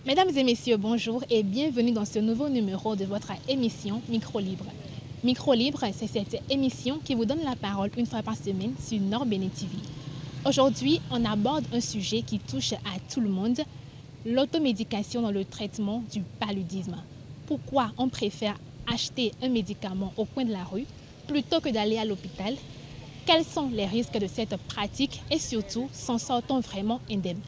Mesdames et messieurs, bonjour et bienvenue dans ce nouveau numéro de votre émission Micro Libre. Micro Libre, c'est cette émission qui vous donne la parole une fois par semaine sur Nord Bénin TV. Aujourd'hui, on aborde un sujet qui touche à tout le monde, l'automédication dans le traitement du paludisme. Pourquoi on préfère acheter un médicament au coin de la rue plutôt que d'aller à l'hôpital? Quels sont les risques de cette pratique et surtout, s'en sort-on vraiment indemne?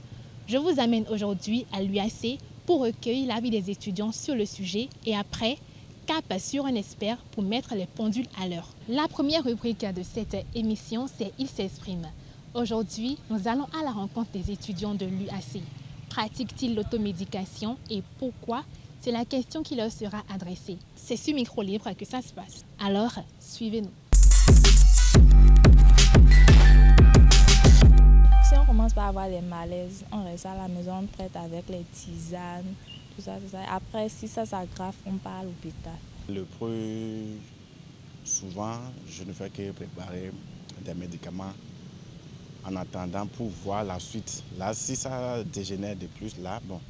Je vous amène aujourd'hui à l'UAC pour recueillir l'avis des étudiants sur le sujet et après, cap sur un expert pour mettre les pendules à l'heure. La première rubrique de cette émission, c'est « Ils s'expriment ». Aujourd'hui, nous allons à la rencontre des étudiants de l'UAC. Pratiquent-ils l'automédication et pourquoi? C'est la question qui leur sera adressée. C'est sur Micro Libre que ça se passe. Alors, suivez-nous. Si on commence par avoir des malaises, on reste à la maison, on traite avec les tisanes, tout ça. Après, si ça s'aggrave, on part à l'hôpital. Le plus souvent, je ne fais que préparer des médicaments en attendant pour voir la suite. Là, si ça dégénère de plus, là, bon,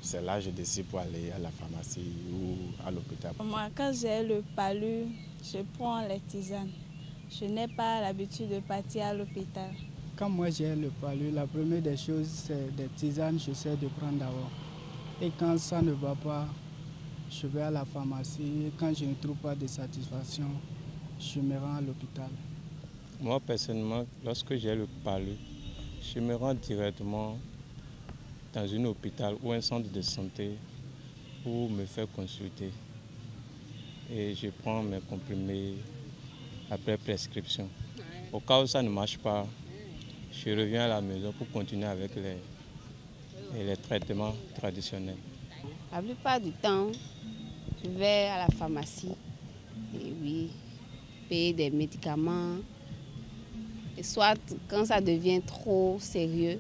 c'est là que je décide pour aller à la pharmacie ou à l'hôpital. Moi, quand j'ai le palu, je prends les tisanes. Je n'ai pas l'habitude de partir à l'hôpital. Quand moi j'ai le palu, la première des choses, c'est des tisanes, j'essaie de prendre d'abord. Et quand ça ne va pas, je vais à la pharmacie. Et quand je ne trouve pas de satisfaction, je me rends à l'hôpital. Moi, personnellement, lorsque j'ai le palu, je me rends directement dans un hôpital ou un centre de santé pour me faire consulter. Et je prends mes comprimés après prescription. Au cas où ça ne marche pas, je reviens à la maison pour continuer avec les traitements traditionnels. La plupart du temps, je vais à la pharmacie et oui, payer des médicaments. Et soit quand ça devient trop sérieux,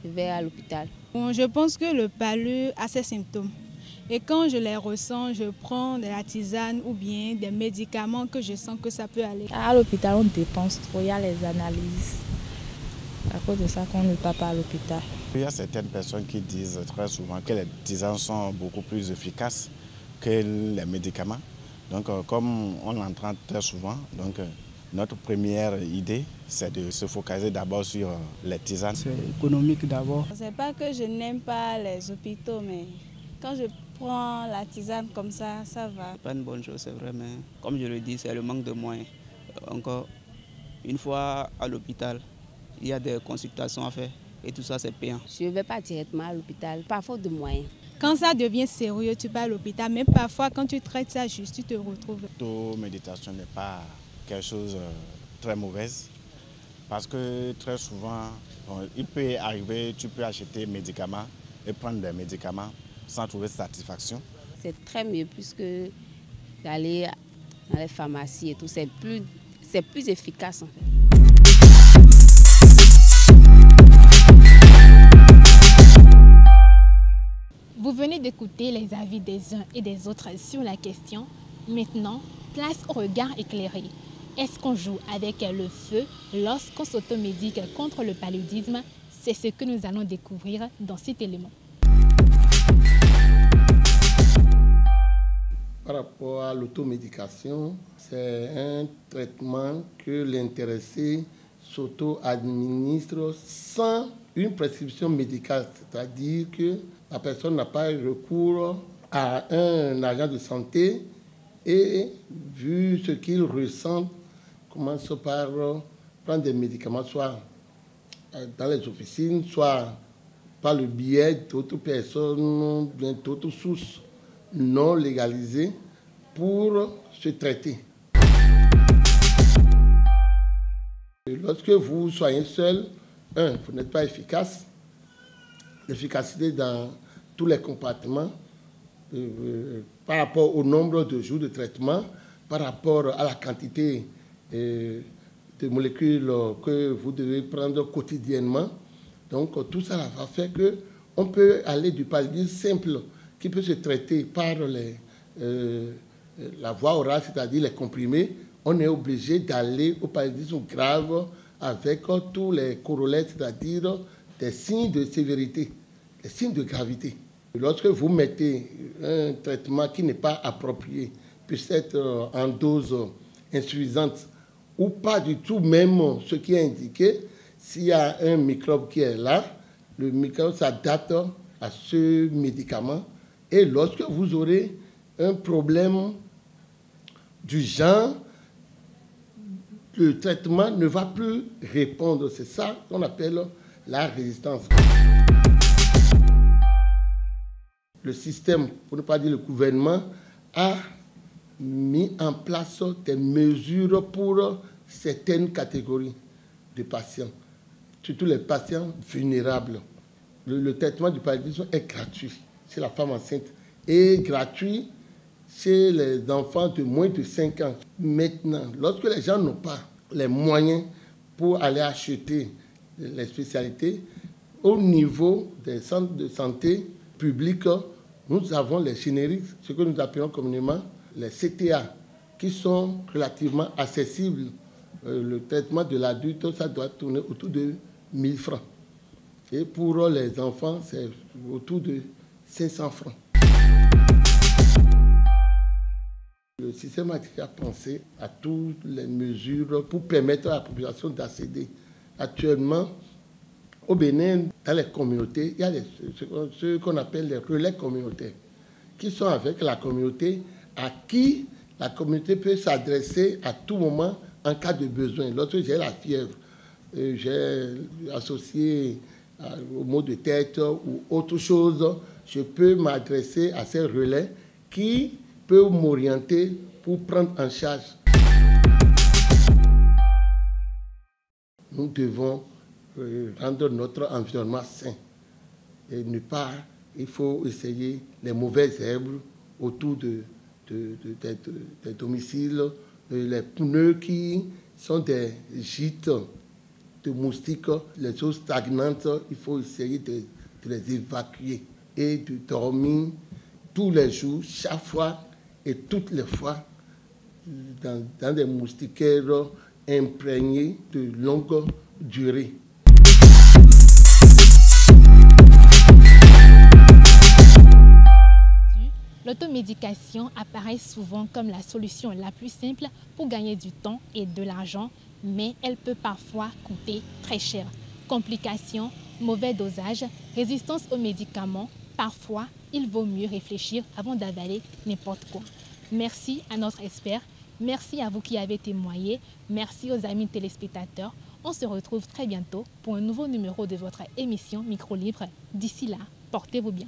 je vais à l'hôpital. Bon, je pense que le palu a ses symptômes. Et quand je les ressens, je prends de la tisane ou bien des médicaments que je sens que ça peut aller. À l'hôpital, on dépense trop, il y a les analyses. À cause de ça qu'on ne part pas à l'hôpital. Il y a certaines personnes qui disent très souvent que les tisanes sont beaucoup plus efficaces que les médicaments. Donc, comme on l'entend très souvent, donc, notre première idée, c'est de se focaliser d'abord sur les tisanes. C'est économique d'abord. Ce n'est pas que je n'aime pas les hôpitaux, mais quand je prends la tisane comme ça, ça va. C'est pas une bonne chose, c'est vrai, mais comme je le dis, c'est le manque de moyens. Encore une fois à l'hôpital, il y a des consultations à faire et tout ça, c'est payant. Je ne vais pas directement à l'hôpital, par faute de moyens. Quand ça devient sérieux, tu vas à l'hôpital, mais parfois quand tu traites ça juste, tu te retrouves. L'automédication n'est pas quelque chose de très mauvaise parce que très souvent, il peut arriver, tu peux acheter des médicaments et prendre des médicaments sans trouver satisfaction. C'est très mieux puisque d'aller dans les pharmacies et tout, c'est plus efficace en fait. Vous venez d'écouter les avis des uns et des autres sur la question. Maintenant, place au regard éclairé. Est-ce qu'on joue avec le feu lorsqu'on s'automédique contre le paludisme? C'est ce que nous allons découvrir dans cet élément. Par rapport à l'automédication, c'est un traitement que l'intéressé s'auto-administre sans une prescription médicale, c'est-à-dire que la personne n'a pas recours à un agent de santé et, vu ce qu'il ressent, commence par prendre des médicaments, soit dans les officines, soit par le biais d'autres personnes, d'autres sources non légalisées pour se traiter. Lorsque vous soignez seul, vous n'êtes pas efficace. L'efficacité dans tous les compartiments, par rapport au nombre de jours de traitement, par rapport à la quantité des de molécules que vous devez prendre quotidiennement. Donc tout ça va faire qu'on peut aller du paludisme simple qui peut se traiter par la voie orale, c'est-à-dire les comprimés. On est obligé d'aller au paludisme grave avec tous les corollaires, c'est-à-dire des signes de sévérité, des signes de gravité. Lorsque vous mettez un traitement qui n'est pas approprié, puisse être en dose insuffisante ou pas du tout même ce qui est indiqué, s'il y a un microbe qui est là, le microbe s'adapte à ce médicament. Et lorsque vous aurez un problème du genre, le traitement ne va plus répondre. C'est ça qu'on appelle la résistance. Le système, pour ne pas dire le gouvernement, a mis en place des mesures pour certaines catégories de patients, surtout les patients vulnérables. Le traitement du paludisme est gratuit chez la femme enceinte et gratuit chez les enfants de moins de 5 ans. Maintenant, lorsque les gens n'ont pas les moyens pour aller acheter les spécialités, au niveau des centres de santé publics, nous avons les génériques, ce que nous appelons communément les CTA, qui sont relativement accessibles. Le traitement de l'adulte, ça doit tourner autour de 1 000 francs. Et pour les enfants, c'est autour de 500 francs. Le système a pensé à toutes les mesures pour permettre à la population d'accéder. Actuellement, au Bénin, dans les communautés, il y a ce qu'on appelle les relais communautaires, qui sont avec la communauté, à qui la communauté peut s'adresser à tout moment en cas de besoin. Lorsque j'ai la fièvre, j'ai associé au maux de tête ou autre chose, je peux m'adresser à ces relais qui peuvent m'orienter pour prendre en charge. Nous devons rendre notre environnement sain et ne pas, il faut essayer les mauvaises herbes autour des domiciles, les pneus qui sont des gîtes de moustiques, les eaux stagnantes, il faut essayer de les évacuer et de dormir tous les jours, chaque fois et toutes les fois dans des moustiquaires imprégnés de longue durée. L'automédication apparaît souvent comme la solution la plus simple pour gagner du temps et de l'argent, mais elle peut parfois coûter très cher. Complications, mauvais dosage, résistance aux médicaments, parfois il vaut mieux réfléchir avant d'avaler n'importe quoi. Merci à notre expert, merci à vous qui avez témoigné, merci aux amis téléspectateurs. On se retrouve très bientôt pour un nouveau numéro de votre émission Micro Libre. D'ici là, portez-vous bien.